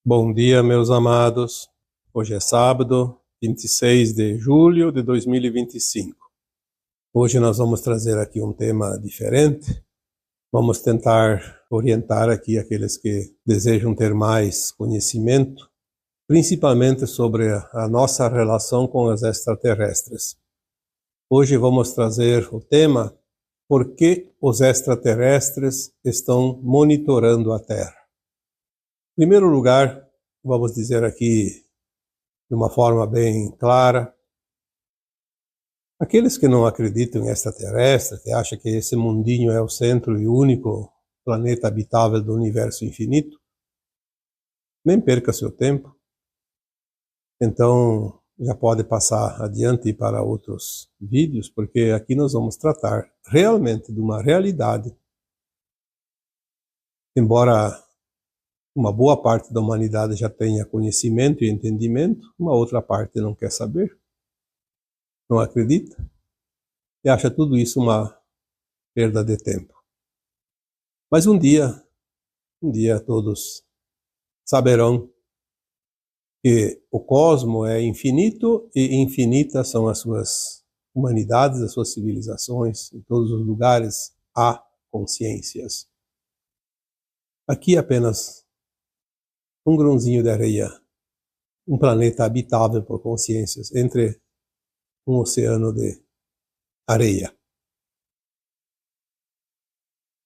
Bom dia, meus amados. Hoje é sábado, 26 de julho de 2025. Hoje nós vamos trazer aqui um tema diferente. Vamos tentar orientar aqui aqueles que desejam ter mais conhecimento, principalmente sobre a nossa relação com os extraterrestres. Hoje vamos trazer o tema: por que os extraterrestres estão monitorando a Terra? Em primeiro lugar, vamos dizer aqui de uma forma bem clara, aqueles que não acreditam em extraterrestres, que acham que esse mundinho é o centro e único planeta habitável do universo infinito, nem perca seu tempo. Então, já pode passar adiante para outros vídeos, porque aqui nós vamos tratar realmente de uma realidade. Embora uma boa parte da humanidade já tenha conhecimento e entendimento, uma outra parte não quer saber, não acredita, e acha tudo isso uma perda de tempo. Mas um dia todos saberão que o cosmo é infinito e infinitas são as suas humanidades, as suas civilizações, em todos os lugares há consciências. Aqui apenas um grãozinho de areia, um planeta habitável por consciências, entre um oceano de areia.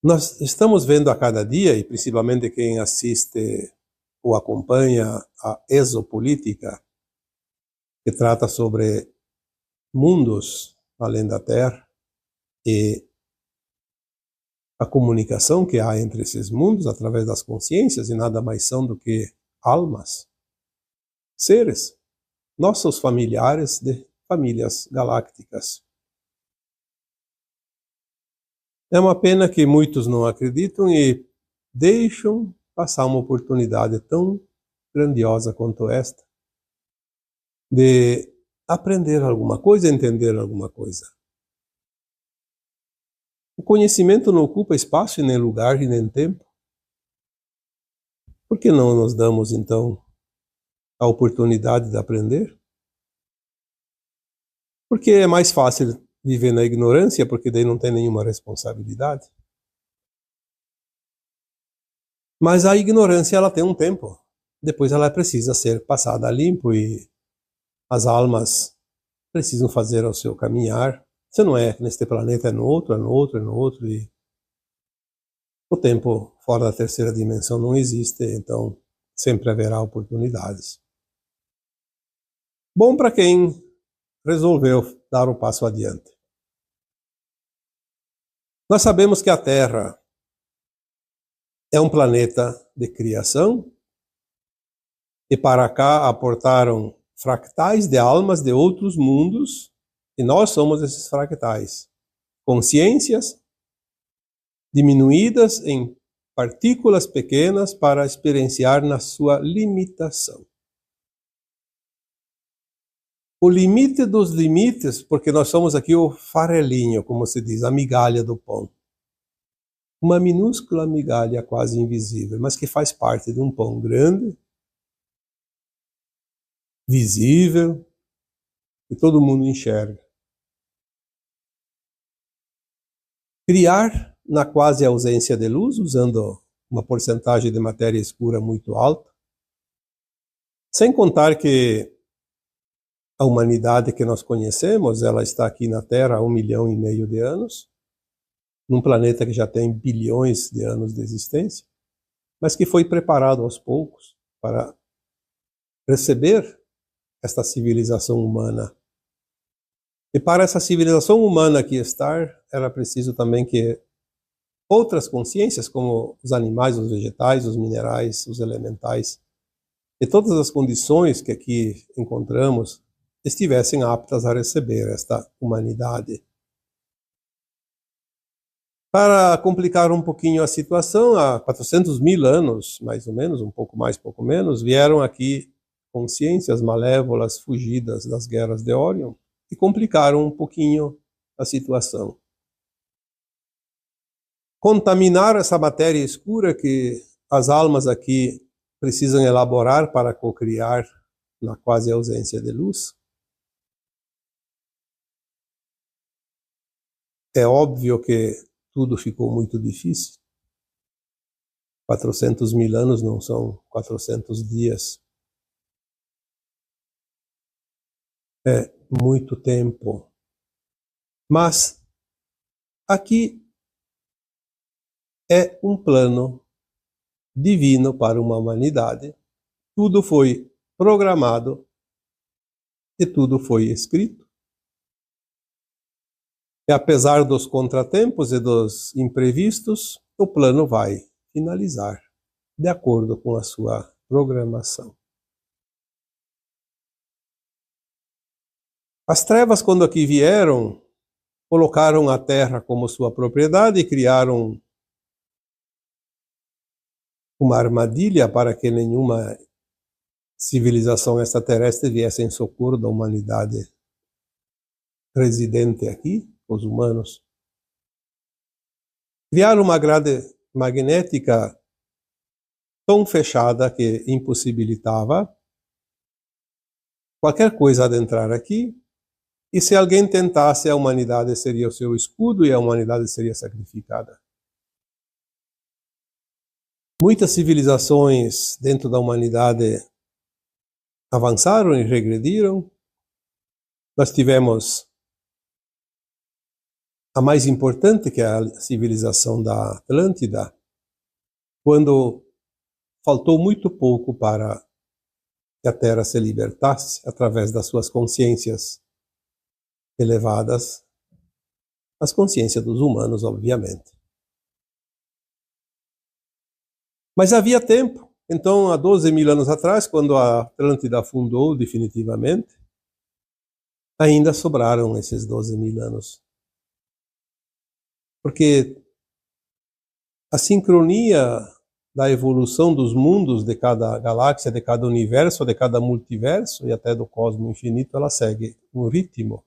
Nós estamos vendo a cada dia, e principalmente quem assiste ou acompanha a exopolítica, que trata sobre mundos além da Terra e a comunicação que há entre esses mundos através das consciências, e nada mais são do que almas, seres, nossos familiares de famílias galácticas. É uma pena que muitos não acreditam e deixam passar uma oportunidade tão grandiosa quanto esta de aprender alguma coisa, entender alguma coisa. O conhecimento não ocupa espaço e nem lugar e nem tempo. Por que não nos damos, então, a oportunidade de aprender? Porque é mais fácil viver na ignorância, porque daí não tem nenhuma responsabilidade. Mas a ignorância, ela tem um tempo. Depois ela precisa ser passada a limpo e as almas precisam fazer o seu caminhar. Se não é neste planeta, é no outro, é no outro, é no outro. E o tempo fora da terceira dimensão não existe, então sempre haverá oportunidades. Bom para quem resolveu dar um passo adiante. Nós sabemos que a Terra é um planeta de criação e para cá aportaram fractais de almas de outros mundos e nós somos esses fractais. Consciências diminuídas em partículas pequenas para experienciar na sua limitação. O limite dos limites, porque nós somos aqui o farelinho, como se diz, a migalha do pão. Uma minúscula migalha quase invisível, mas que faz parte de um pão grande, visível, que todo mundo enxerga. Criar na quase ausência de luz, usando uma porcentagem de matéria escura muito alta, sem contar que a humanidade que nós conhecemos, ela está aqui na Terra há 1,5 milhão de anos, num planeta que já tem bilhões de anos de existência, mas que foi preparado aos poucos para receber esta civilização humana. E para essa civilização humana aqui estar, era preciso também que outras consciências, como os animais, os vegetais, os minerais, os elementais, e todas as condições que aqui encontramos, estivessem aptas a receber esta humanidade. Para complicar um pouquinho a situação, há 400.000 anos, mais ou menos, um pouco mais, pouco menos, vieram aqui consciências malévolas fugidas das guerras de Orion e complicaram um pouquinho a situação. Contaminar essa matéria escura que as almas aqui precisam elaborar para cocriar na quase ausência de luz. É óbvio que tudo ficou muito difícil. 400.000 anos não são 400 dias. É muito tempo. Mas aqui é um plano divino para uma humanidade. Tudo foi programado e tudo foi escrito. E apesar dos contratempos e dos imprevistos, o plano vai finalizar de acordo com a sua programação. As trevas, quando aqui vieram, colocaram a terra como sua propriedade e criaram uma armadilha para que nenhuma civilização extraterrestre viesse em socorro da humanidade residente aqui, os humanos. Criaram uma grade magnética tão fechada que impossibilitava qualquer coisa adentrar aqui, e se alguém tentasse, a humanidade seria o seu escudo e a humanidade seria sacrificada. Muitas civilizações dentro da humanidade avançaram e regrediram. Nós tivemos a mais importante, que é a civilização da Atlântida, quando faltou muito pouco para que a Terra se libertasse através das suas consciências elevadas, as consciências dos humanos, obviamente. Mas havia tempo. Então, há 12.000 anos atrás, quando a Atlântida afundou definitivamente, ainda sobraram esses 12.000 anos. Porque a sincronia da evolução dos mundos de cada galáxia, de cada universo, de cada multiverso e até do cosmos infinito, ela segue um ritmo,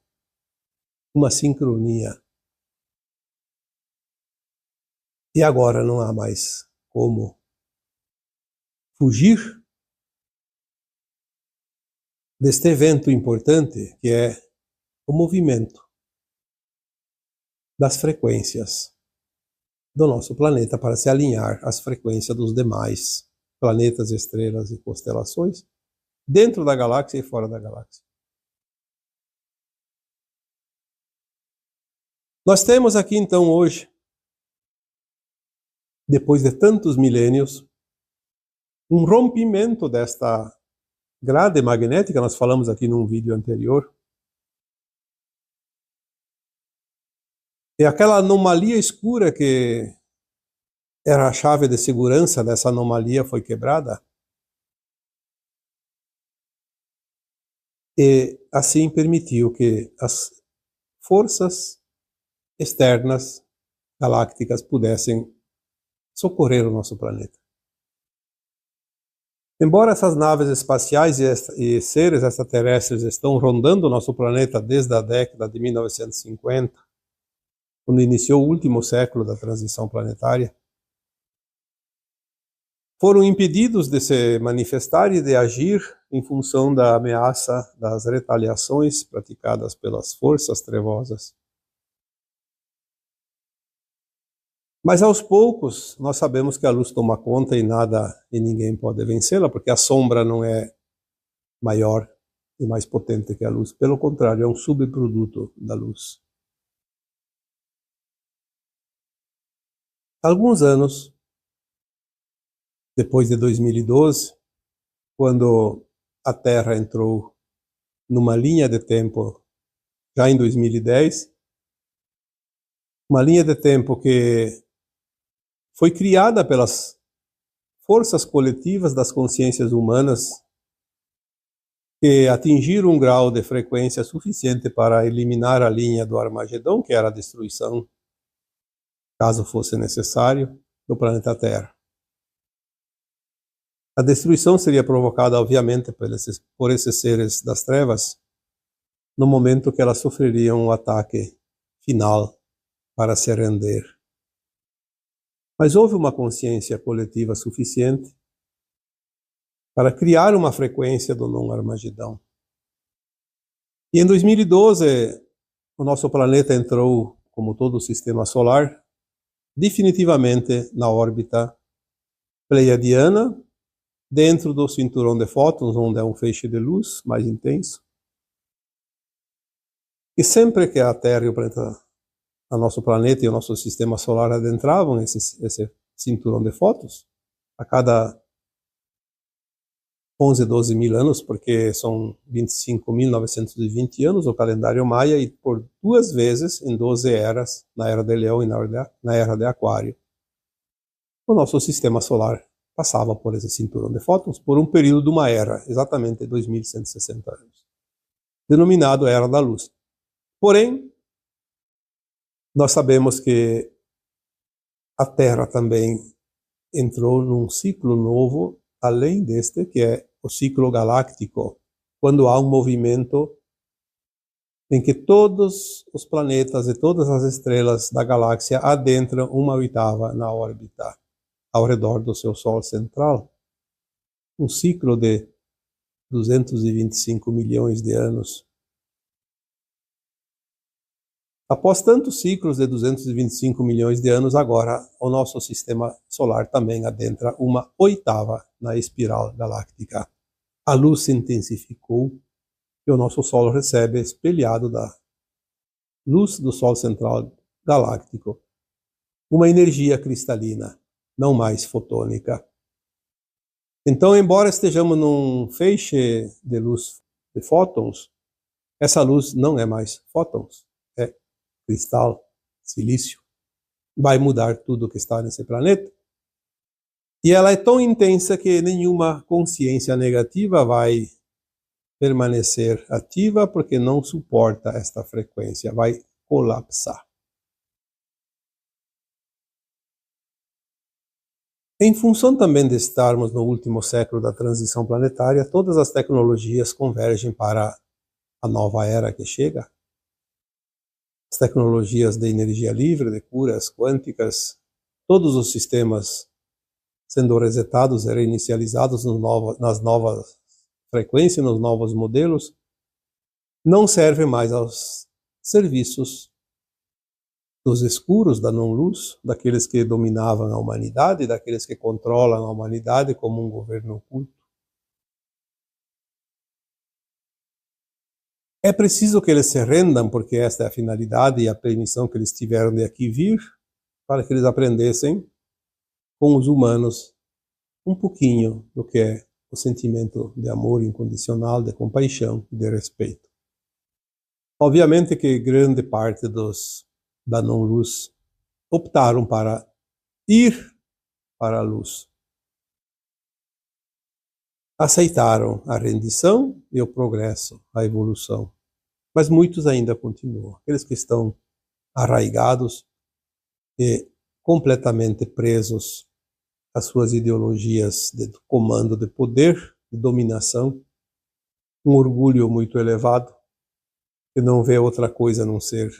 uma sincronia. E agora não há mais como fugir deste evento importante, que é o movimento das frequências do nosso planeta para se alinhar às frequências dos demais planetas, estrelas e constelações, dentro da galáxia e fora da galáxia. Nós temos aqui então hoje, depois de tantos milênios, um rompimento desta grade magnética. Nós falamos aqui num vídeo anterior. E aquela anomalia escura que era a chave de segurança dessa anomalia foi quebrada. E assim permitiu que as forças externas galácticas pudessem socorrer o nosso planeta. Embora essas naves espaciais e seres extraterrestres estão rondando o nosso planeta desde a década de 1950, quando iniciou o último século da transição planetária, foram impedidos de se manifestar e de agir em função da ameaça das retaliações praticadas pelas forças trevosas. Mas aos poucos nós sabemos que a luz toma conta e nada e ninguém pode vencê-la, porque a sombra não é maior e mais potente que a luz. Pelo contrário, é um subproduto da luz. Alguns anos depois de 2012, quando a Terra entrou numa linha de tempo, já em 2010, uma linha de tempo que foi criada pelas forças coletivas das consciências humanas, que atingiram um grau de frequência suficiente para eliminar a linha do Armagedon, que era a destruição, caso fosse necessário, do planeta Terra. A destruição seria provocada, obviamente, por esses seres das trevas, no momento que elas sofreriam o ataque final para se render. Mas houve uma consciência coletiva suficiente para criar uma frequência do não-Armagedão. E em 2012, o nosso planeta entrou, como todo o sistema solar, definitivamente na órbita pleiadiana, dentro do cinturão de fótons, onde é um feixe de luz mais intenso. E sempre que a Terra e o nosso planeta e o nosso sistema solar adentravam esse cinturão de fótons, a cada 11, 12 mil anos, porque são 25.920 anos o calendário maia, e por 2 vezes em 12 eras, na Era de Leão e na Era de Aquário, o nosso sistema solar passava por esse cinturão de fótons por um período de uma era, exatamente 2.160 anos, denominado Era da Luz. Porém, nós sabemos que a Terra também entrou num ciclo novo, além deste, que é o ciclo galáctico, quando há um movimento em que todos os planetas e todas as estrelas da galáxia adentram 1/8 na órbita ao redor do seu Sol central. Um ciclo de 225 milhões de anos. Após tantos ciclos de 225 milhões de anos, agora o nosso sistema solar também adentra 1/8 na espiral galáctica. A luz se intensificou e o nosso Sol recebe, espelhado da luz do Sol central galáctico, uma energia cristalina, não mais fotônica. Então, embora estejamos num feixe de luz de fótons, essa luz não é mais fótons, é cristal, silício. Vai mudar tudo que está nesse planeta. E ela é tão intensa que nenhuma consciência negativa vai permanecer ativa, porque não suporta esta frequência, vai colapsar. Em função também de estarmos no último século da transição planetária, todas as tecnologias convergem para a nova era que chega. As tecnologias de energia livre, de curas quânticas, todos os sistemas sendo resetados e reinicializados nas novas frequências, nos novos modelos, não servem mais aos serviços dos escuros, da não-luz, daqueles que dominavam a humanidade, daqueles que controlam a humanidade como um governo oculto. É preciso que eles se rendam, porque esta é a finalidade e a permissão que eles tiveram de aqui vir, para que eles aprendessem com os humanos um pouquinho do que é o sentimento de amor incondicional, de compaixão e de respeito. Obviamente que grande parte da não-luz optaram para ir para a luz. Aceitaram a rendição e o progresso, a evolução. Mas muitos ainda continuam. Aqueles que estão arraigados e completamente presos às suas ideologias de comando, de poder, de dominação, um orgulho muito elevado, que não vê outra coisa a não ser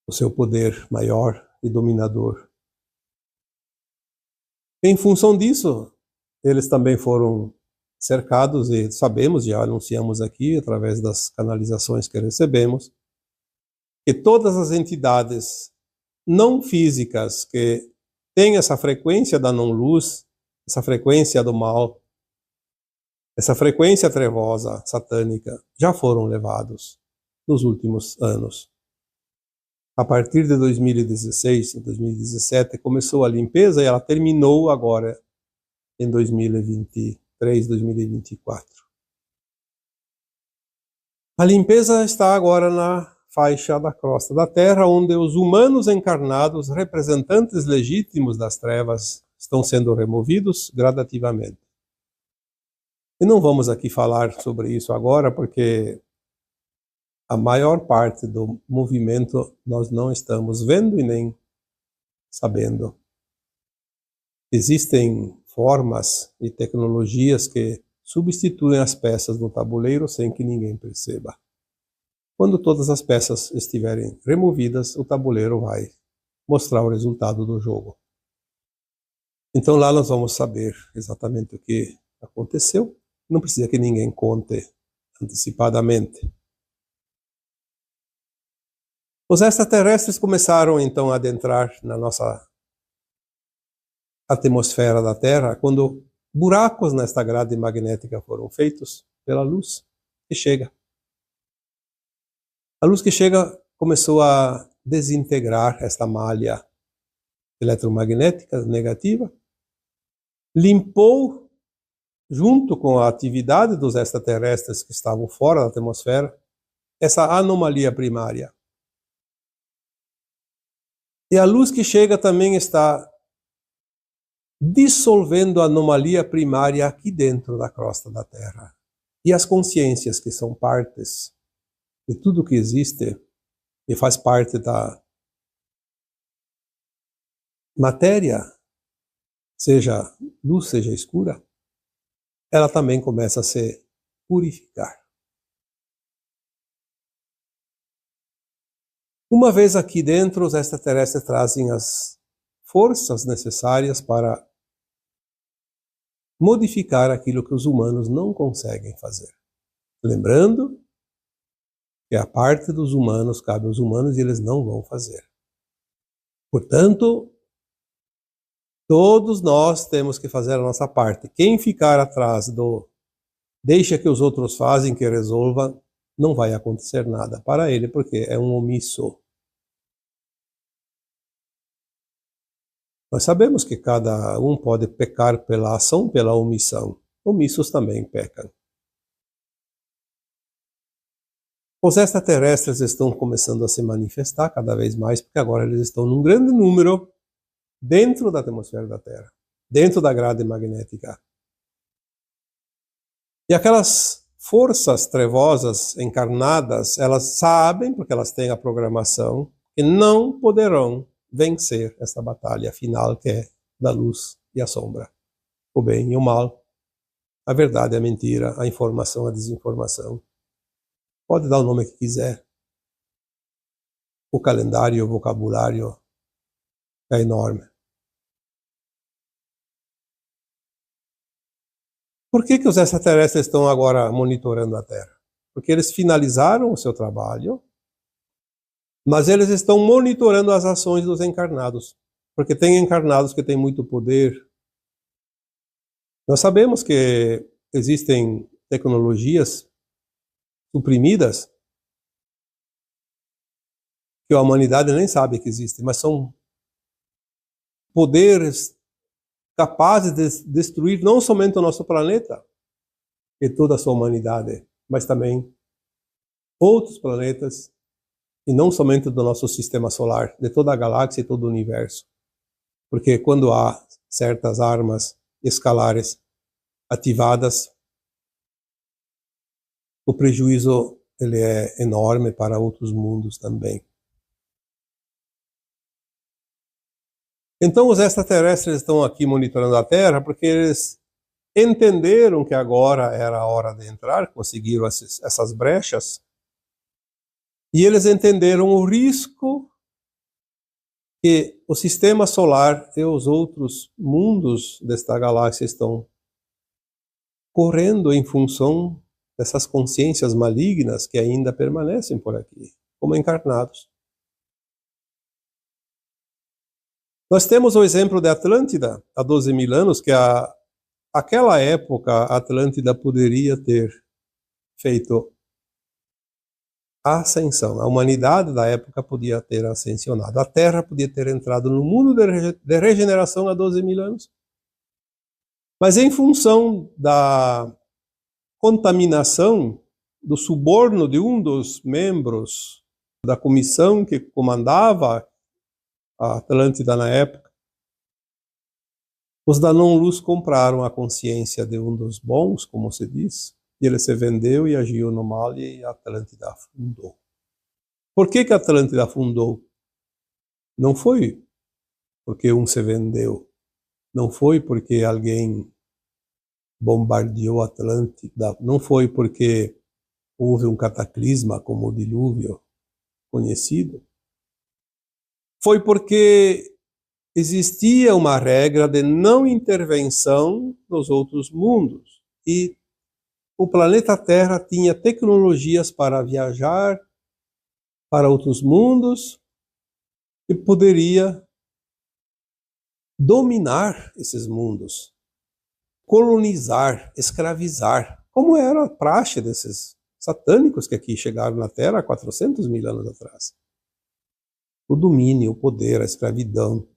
o seu poder maior e dominador. Em função disso, eles também foram cercados, e sabemos, já anunciamos aqui, através das canalizações que recebemos, que todas as entidades não físicas que têm essa frequência da não-luz, essa frequência do mal, essa frequência trevosa, satânica, já foram levados nos últimos anos. A partir de 2016, 2017, começou a limpeza e ela terminou agora em 2023, 2024. A limpeza está agora na faixa da crosta da Terra, onde os humanos encarnados, representantes legítimos das trevas, estão sendo removidos gradativamente. E não vamos aqui falar sobre isso agora, porque a maior parte do movimento nós não estamos vendo e nem sabendo. Existem formas e tecnologias que substituem as peças no tabuleiro sem que ninguém perceba. Quando todas as peças estiverem removidas, o tabuleiro vai mostrar o resultado do jogo. Então lá nós vamos saber exatamente o que aconteceu. Não precisa que ninguém conte antecipadamente. Os extraterrestres começaram então a adentrar na nossa atmosfera da Terra quando buracos nesta grade magnética foram feitos pela luz que chega. A luz que chega começou a desintegrar esta malha eletromagnética negativa, limpou, junto com a atividade dos extraterrestres que estavam fora da atmosfera, essa anomalia primária. E a luz que chega também está dissolvendo a anomalia primária aqui dentro da crosta da Terra. E as consciências que são partes de tudo que existe e faz parte da matéria, seja luz, seja escura, ela também começa a se purificar. Uma vez aqui dentro, os extraterrestres trazem as forças necessárias para modificar aquilo que os humanos não conseguem fazer. Lembrando que a parte dos humanos cabe aos humanos e eles não vão fazer. Portanto, todos nós temos que fazer a nossa parte. Quem ficar atrás do deixa que os outros fazem, que resolvam, não vai acontecer nada para ele, porque é um omisso. Nós sabemos que cada um pode pecar pela ação, pela omissão. Omissos também pecam. Os extraterrestres estão começando a se manifestar cada vez mais, porque agora eles estão num grande número dentro da atmosfera da Terra, dentro da grade magnética. E aquelas forças trevosas encarnadas, elas sabem, porque elas têm a programação, que não poderão vencer esta batalha final que é da luz e a sombra, o bem e o mal, a verdade e a mentira, a informação e a desinformação. Pode dar o nome que quiser. O calendário, o vocabulário é enorme. Por que os extraterrestres estão agora monitorando a Terra? Porque eles finalizaram o seu trabalho, mas eles estão monitorando as ações dos encarnados. Porque tem encarnados que têm muito poder. Nós sabemos que existem tecnologias suprimidas que a humanidade nem sabe que existem, mas são poderes capazes de destruir não somente o nosso planeta e toda a sua humanidade, mas também outros planetas, e não somente do nosso sistema solar, de toda a galáxia e todo o universo. Porque quando há certas armas escalares ativadas, o prejuízo ele é enorme para outros mundos também. Então os extraterrestres estão aqui monitorando a Terra porque eles entenderam que agora era a hora de entrar, conseguiram essas brechas, e eles entenderam o risco que o sistema solar e os outros mundos desta galáxia estão correndo em função dessas consciências malignas que ainda permanecem por aqui, como encarnados. Nós temos o exemplo de Atlântida, há 12.000 anos, que aquela época a Atlântida poderia ter feito a ascensão. A humanidade da época podia ter ascensionado. A Terra podia ter entrado no mundo de regeneração há 12.000 anos. Mas em função da contaminação, do suborno de um dos membros da comissão que comandava a Atlântida na época, os da não-luz compraram a consciência de um dos bons, como se diz, e ele se vendeu e agiu no mal e a Atlântida afundou. Por que a Atlântida afundou? Não foi porque um se vendeu, não foi porque alguém bombardeou a Atlântida, não foi porque houve um cataclisma como o dilúvio conhecido. Foi porque existia uma regra de não intervenção nos outros mundos. E o planeta Terra tinha tecnologias para viajar para outros mundos e poderia dominar esses mundos, colonizar, escravizar, como era a praxe desses satânicos que aqui chegaram na Terra há 400 mil anos atrás. O domínio, o poder, a escravidão.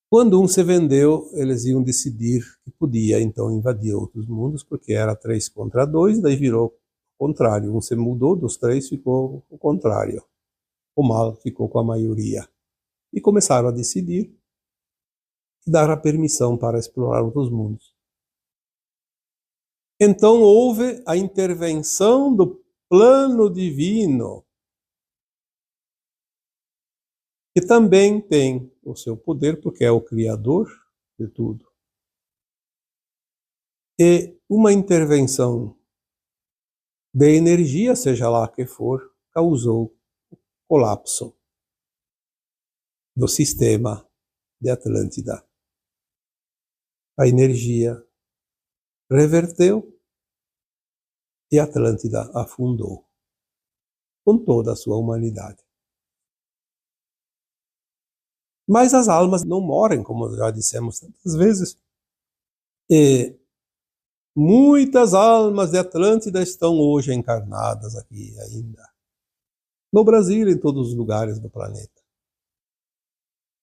Quando um se vendeu, eles iam decidir que podia então invadir outros mundos, porque era 3 contra 2, daí virou o contrário. Um se mudou, dos 3 ficou o contrário. O mal ficou com a maioria. E começaram a decidir e dar a permissão para explorar outros mundos. Então houve a intervenção do plano divino, que também tem o seu poder, porque é o Criador de tudo. E uma intervenção de energia, seja lá que for, causou o colapso do sistema de Atlântida. A energia reverteu e Atlântida afundou com toda a sua humanidade. Mas as almas não morrem, como já dissemos tantas vezes. E muitas almas de Atlântida estão hoje encarnadas aqui ainda. No Brasil e em todos os lugares do planeta.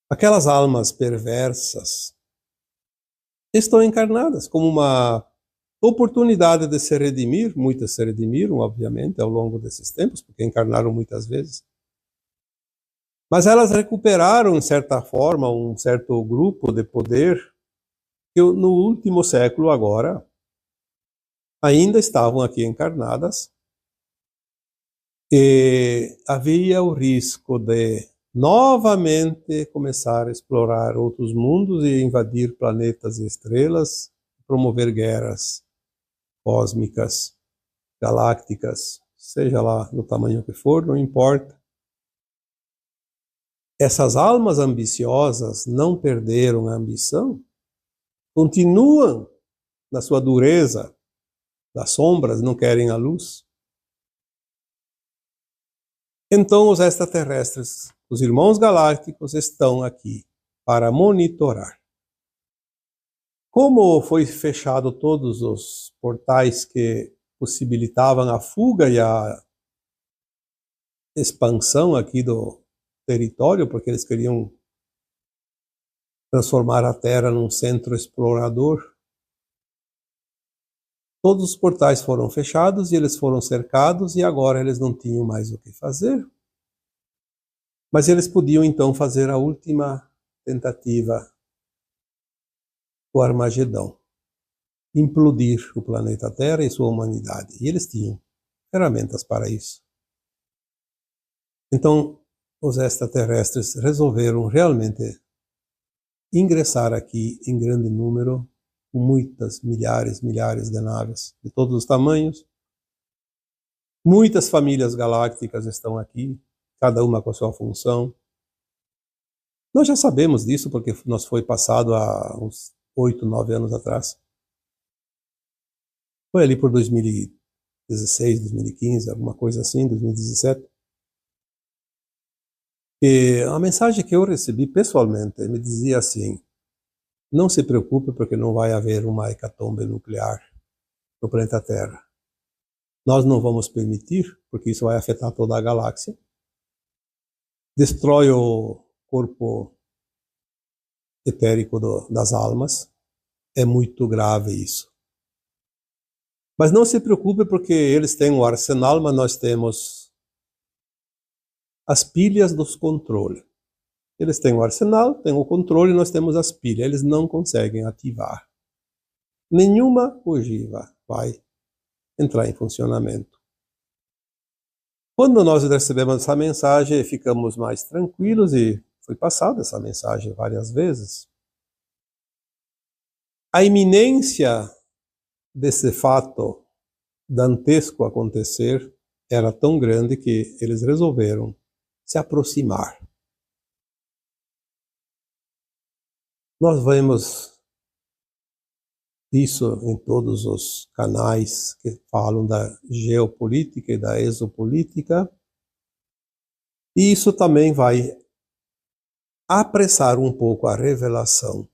Aquelas almas perversas estão encarnadas como uma oportunidade de se redimir. Muitas se redimiram, obviamente, ao longo desses tempos, porque encarnaram muitas vezes. Mas elas recuperaram, de certa forma, um certo grupo de poder que no último século agora ainda estavam aqui encarnadas e havia o risco de novamente começar a explorar outros mundos e invadir planetas e estrelas, promover guerras cósmicas, galácticas, seja lá do tamanho que for, não importa. Essas almas ambiciosas não perderam a ambição, continuam na sua dureza das sombras, não querem a luz. Então os extraterrestres, os irmãos galácticos, estão aqui para monitorar. Como foi fechado todos os portais que possibilitavam a fuga e a expansão aqui do território, porque eles queriam transformar a Terra num centro explorador, todos os portais foram fechados e eles foram cercados e agora eles não tinham mais o que fazer. Mas eles podiam então fazer a última tentativa, o Armagedão, implodir o planeta Terra e sua humanidade. E eles tinham ferramentas para isso. Então, os extraterrestres resolveram realmente ingressar aqui em grande número, com muitas, milhares de naves, de todos os tamanhos. Muitas famílias galácticas estão aqui, cada uma com a sua função. Nós já sabemos disso, porque nos foi passado há uns 8, 9 anos atrás. Foi ali por 2016, 2015, alguma coisa assim, 2017. E a mensagem que eu recebi pessoalmente me dizia assim: não se preocupe porque não vai haver uma hecatombe nuclear no planeta Terra. Nós não vamos permitir, porque isso vai afetar toda a galáxia. Destrói o corpo etérico das almas. É muito grave isso. Mas não se preocupe porque eles têm um arsenal, mas nós temos as pilhas dos controles. Eles têm o arsenal, têm o controle, nós temos as pilhas. Eles não conseguem ativar. Nenhuma ogiva vai entrar em funcionamento. Quando nós recebemos essa mensagem, ficamos mais tranquilos e foi passada essa mensagem várias vezes. A iminência desse fato dantesco acontecer era tão grande que eles resolveram se aproximar. Nós vemos isso em todos os canais que falam da geopolítica e da exopolítica, e isso também vai apressar um pouco a revelação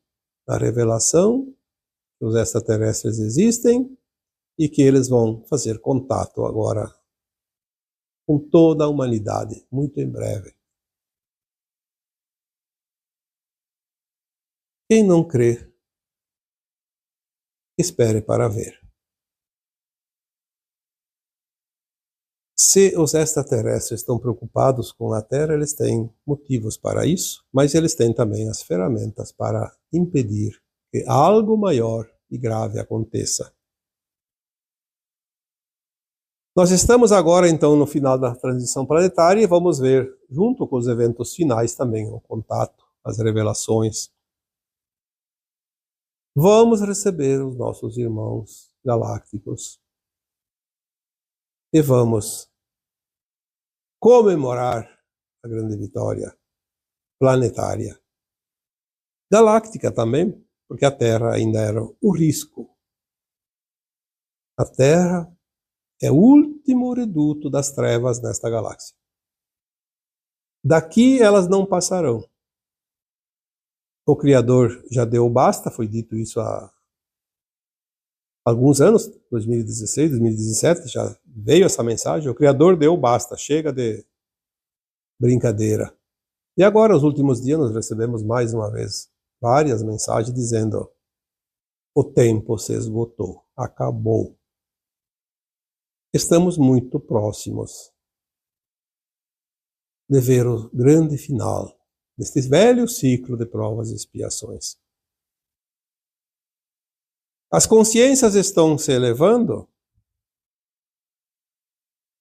que os extraterrestres existem e que eles vão fazer contato agora com toda a humanidade, muito em breve. Quem não crê, espere para ver. Se os extraterrestres estão preocupados com a Terra, eles têm motivos para isso, mas eles têm também as ferramentas para impedir que algo maior e grave aconteça. Nós estamos agora, então, no final da transição planetária e vamos ver, junto com os eventos finais também, o contato, as revelações. Vamos receber os nossos irmãos galácticos e vamos comemorar a grande vitória planetária. Galáctica também, porque a Terra ainda era o risco. A Terra é o último reduto das trevas nesta galáxia. Daqui elas não passarão. O Criador já deu basta, foi dito isso há alguns anos, 2016, 2017, já veio essa mensagem. O Criador deu basta, chega de brincadeira. E agora, nos últimos dias, nós recebemos mais uma vez várias mensagens dizendo: o tempo se esgotou, acabou. Estamos muito próximos de ver o grande final deste velho ciclo de provas e expiações. As consciências estão se elevando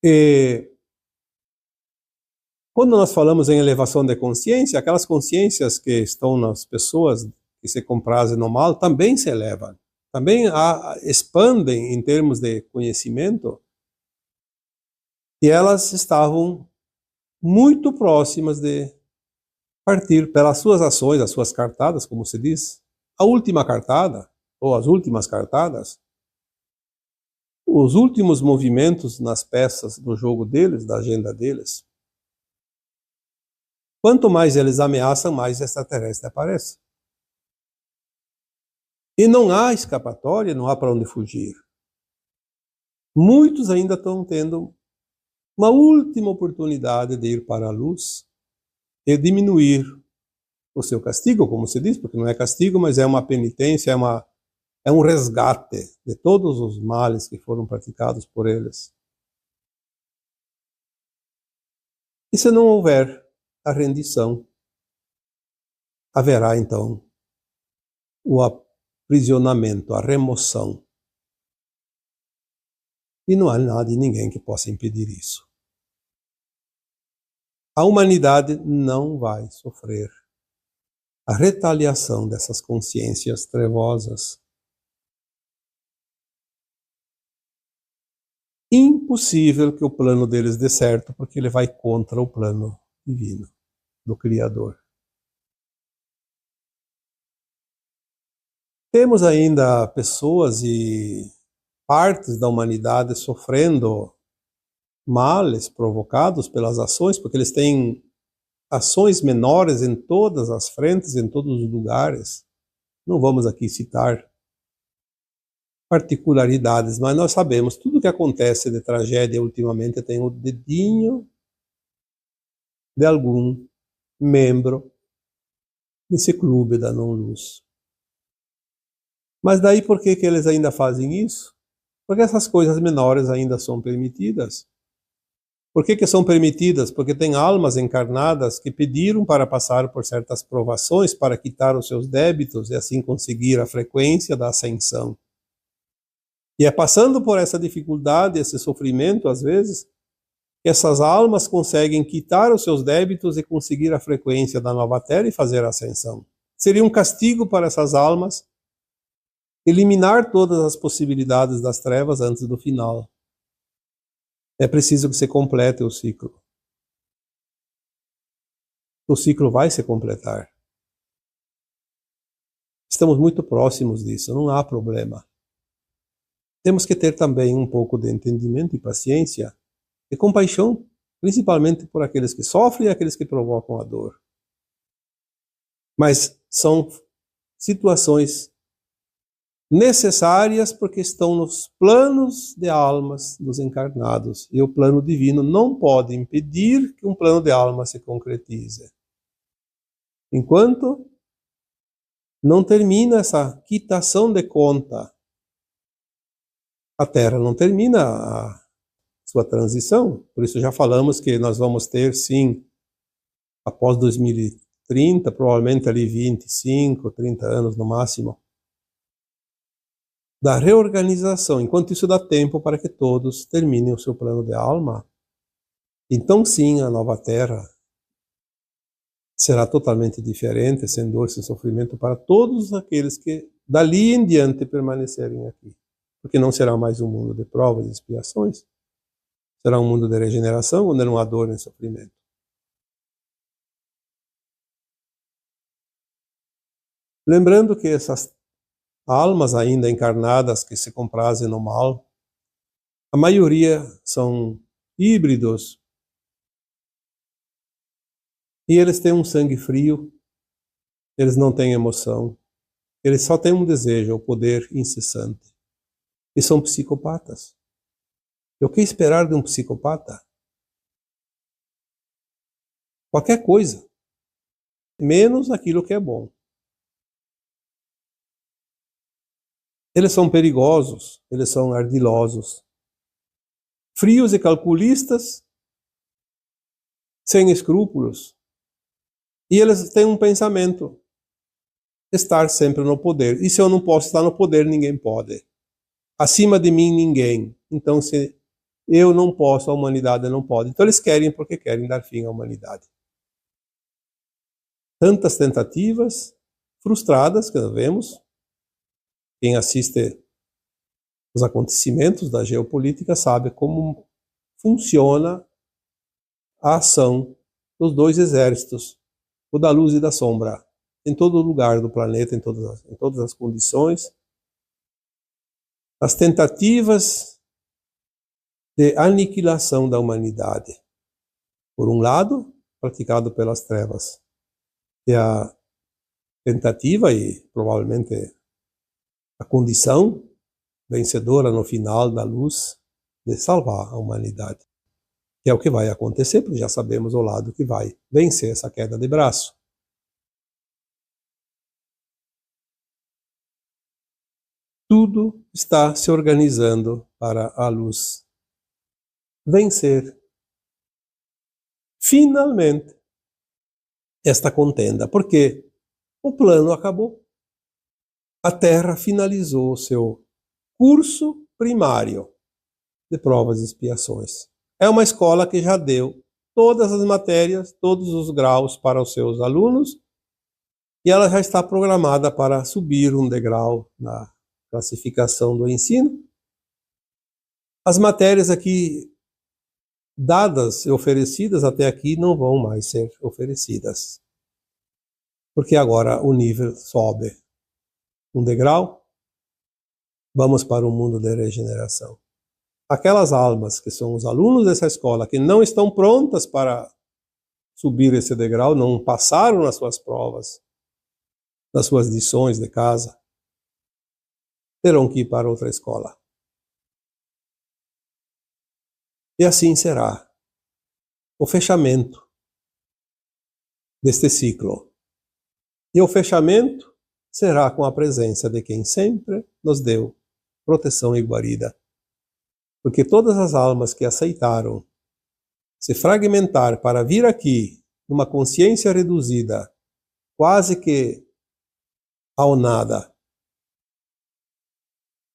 e quando nós falamos em elevação de consciência, aquelas consciências que estão nas pessoas que se comprazem no mal também se elevam, também expandem em termos de conhecimento, e elas estavam muito próximas de partir pelas suas ações, as suas cartadas, como se diz, a última cartada, ou as últimas cartadas, os últimos movimentos nas peças do jogo deles, da agenda deles. Quanto mais eles ameaçam, mais extraterrestre aparece. E não há escapatória, não há para onde fugir. Muitos ainda estão tendo uma última oportunidade de ir para a luz e diminuir o seu castigo, como se diz, porque não é castigo, mas é uma penitência, é um resgate de todos os males que foram praticados por eles. E se não houver a rendição, haverá então o aprisionamento, a remoção. E não há nada e ninguém que possa impedir isso. A humanidade não vai sofrer a retaliação dessas consciências trevosas. Impossível que o plano deles dê certo, porque ele vai contra o plano divino do Criador. Temos ainda pessoas e partes da humanidade sofrendo males provocados pelas ações, porque eles têm ações menores em todas as frentes, em todos os lugares. Não vamos aqui citar particularidades, mas nós sabemos, tudo que acontece de tragédia ultimamente tem o dedinho de algum membro desse clube da não-luz. Mas daí por que eles ainda fazem isso? Porque essas coisas menores ainda são permitidas. Por que são permitidas? Porque tem almas encarnadas que pediram para passar por certas provações para quitar os seus débitos e assim conseguir a frequência da ascensão. E é passando por essa dificuldade, esse sofrimento, às vezes, que essas almas conseguem quitar os seus débitos e conseguir a frequência da nova Terra e fazer a ascensão. Seria um castigo para essas almas eliminar todas as possibilidades das trevas antes do final. É preciso que se complete o ciclo. O ciclo vai se completar. Estamos muito próximos disso, não há problema. Temos que ter também um pouco de entendimento e paciência e compaixão, principalmente por aqueles que sofrem e aqueles que provocam a dor. Mas são situações necessárias porque estão nos planos de almas dos encarnados. E o plano divino não pode impedir que um plano de alma se concretize. Enquanto não termina essa quitação de conta, a Terra não termina a sua transição. Por isso já falamos que nós vamos ter, sim, após 2030, provavelmente ali 25, 30 anos no máximo, da reorganização. Enquanto isso dá tempo para que todos terminem o seu plano de alma, então sim, a nova Terra será totalmente diferente, sem dor, sem sofrimento, para todos aqueles que dali em diante permanecerem aqui. Porque não será mais um mundo de provas e expiações, será um mundo de regeneração, onde não há dor nem sofrimento. Lembrando que essas almas ainda encarnadas que se comprazem no mal, a maioria são híbridos, e eles têm um sangue frio, eles não têm emoção, eles só têm um desejo, o poder incessante. E são psicopatas. E o que esperar de um psicopata? Qualquer coisa, menos aquilo que é bom. Eles são perigosos, eles são ardilosos, frios e calculistas, sem escrúpulos. E eles têm um pensamento: estar sempre no poder. E se eu não posso estar no poder, ninguém pode. Acima de mim, ninguém. Então, se eu não posso, a humanidade não pode. Então, eles querem porque querem dar fim à humanidade. Tantas tentativas frustradas que nós vemos. Quem assiste os acontecimentos da geopolítica sabe como funciona a ação dos dois exércitos, o da luz e da sombra, em todo lugar do planeta, em todas as condições. As tentativas de aniquilação da humanidade. Por um lado, praticado pelas trevas, e a tentativa e provavelmente a condição vencedora no final da luz de salvar a humanidade. Que é o que vai acontecer, porque já sabemos o lado que vai vencer essa queda de braço. Tudo está se organizando para a luz vencer finalmente esta contenda, porque o plano acabou. A Terra finalizou o seu curso primário de provas e expiações. É uma escola que já deu todas as matérias, todos os graus para os seus alunos, e ela já está programada para subir um degrau na classificação do ensino. As matérias aqui dadas e oferecidas até aqui não vão mais ser oferecidas, porque agora o nível sobe um degrau, vamos para o mundo da regeneração. Aquelas almas que são os alunos dessa escola, que não estão prontas para subir esse degrau, não passaram nas suas provas, nas suas lições de casa, terão que ir para outra escola. E assim será o fechamento deste ciclo. E o fechamento será com a presença de quem sempre nos deu proteção e guarida. Porque todas as almas que aceitaram se fragmentar para vir aqui numa consciência reduzida, quase que ao nada,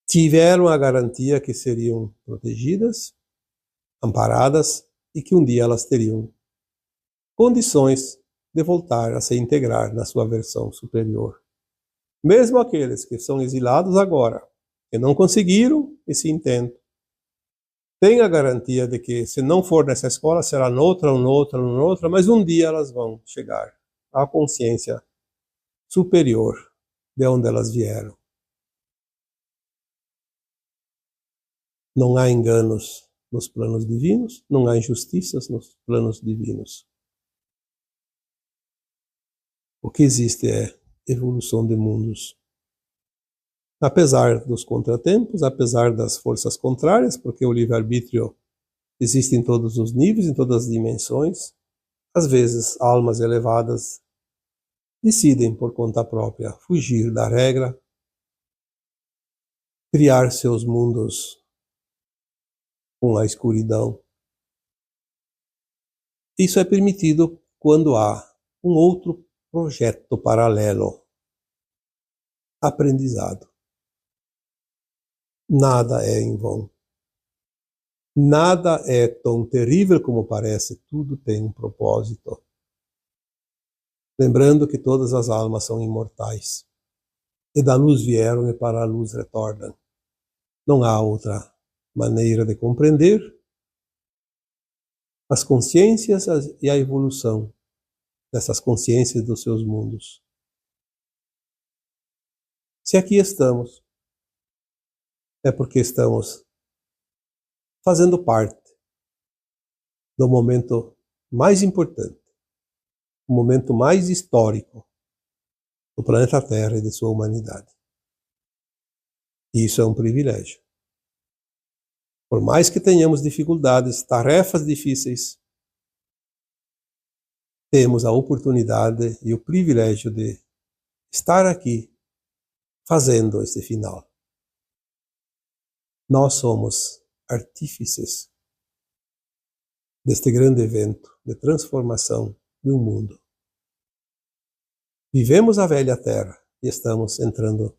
tiveram a garantia que seriam protegidas, amparadas e que um dia elas teriam condições de voltar a se integrar na sua versão superior. Mesmo aqueles que são exilados agora, que não conseguiram esse intento, têm a garantia de que, se não for nessa escola, será noutra, mas um dia elas vão chegar à consciência superior de onde elas vieram. Não há enganos nos planos divinos, não há injustiças nos planos divinos. O que existe é evolução de mundos. Apesar dos contratempos, apesar das forças contrárias, porque o livre-arbítrio existe em todos os níveis, em todas as dimensões, às vezes almas elevadas decidem por conta própria fugir da regra, criar seus mundos com a escuridão. Isso é permitido quando há um outro projeto paralelo. Aprendizado. Nada é em vão. Nada é tão terrível como parece, tudo tem um propósito. Lembrando que todas as almas são imortais. E da luz vieram e para a luz retornam. Não há outra maneira de compreender as consciências e a evolução dessas consciências dos seus mundos. Se aqui estamos, é porque estamos fazendo parte do momento mais importante, o momento mais histórico do planeta Terra e de sua humanidade. E isso é um privilégio. Por mais que tenhamos dificuldades, tarefas difíceis, temos a oportunidade e o privilégio de estar aqui fazendo esse final. Nós somos artífices deste grande evento de transformação de um mundo. Vivemos a velha Terra e estamos entrando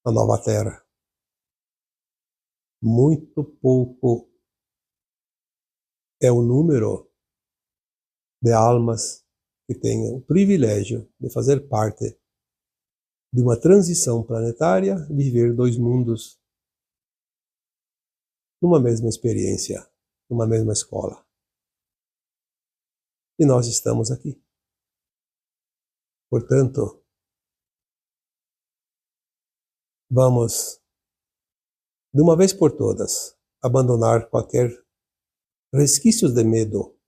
na nova Terra. Muito pouco é o número de almas que tenham o privilégio de fazer parte de uma transição planetária, viver dois mundos numa mesma experiência, numa mesma escola. E nós estamos aqui. Portanto, vamos, de uma vez por todas, abandonar qualquer resquícios de medo,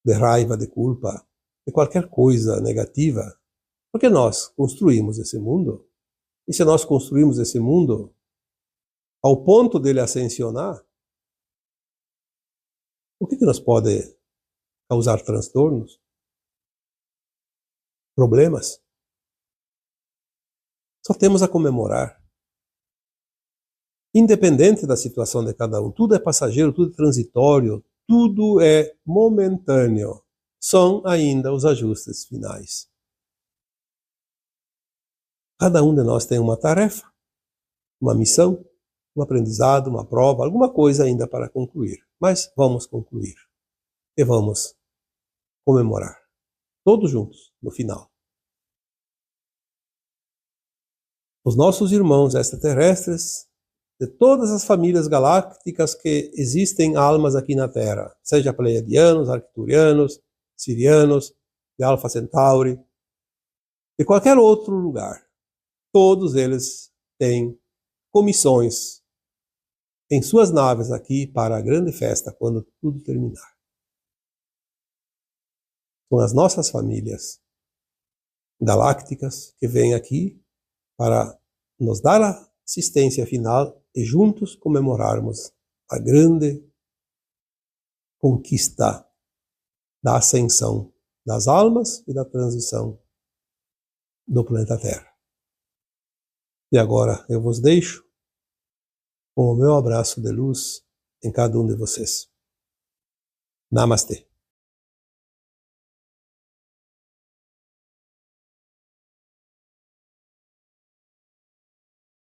de raiva, de culpa, de qualquer coisa negativa, porque nós construímos esse mundo. E se nós construímos esse mundo ao ponto dele ascensionar, o que nos pode causar transtornos? Problemas? Só temos a comemorar. Independente da situação de cada um, tudo é passageiro, tudo é transitório, tudo é momentâneo. São ainda os ajustes finais. Cada um de nós tem uma tarefa, uma missão, um aprendizado, uma prova, alguma coisa ainda para concluir. Mas vamos concluir. E vamos comemorar. Todos juntos, no final. Os nossos irmãos extraterrestres, de todas as famílias galácticas que existem almas aqui na Terra, seja pleiadianos, arcturianos, sirianos, de Alpha Centauri, de qualquer outro lugar, todos eles têm comissões em suas naves aqui para a grande festa, quando tudo terminar. São as nossas famílias galácticas que vêm aqui para nos dar a assistência final e juntos comemorarmos a grande conquista da ascensão das almas e da transição do planeta Terra. E agora eu vos deixo com o meu abraço de luz em cada um de vocês. Namastê.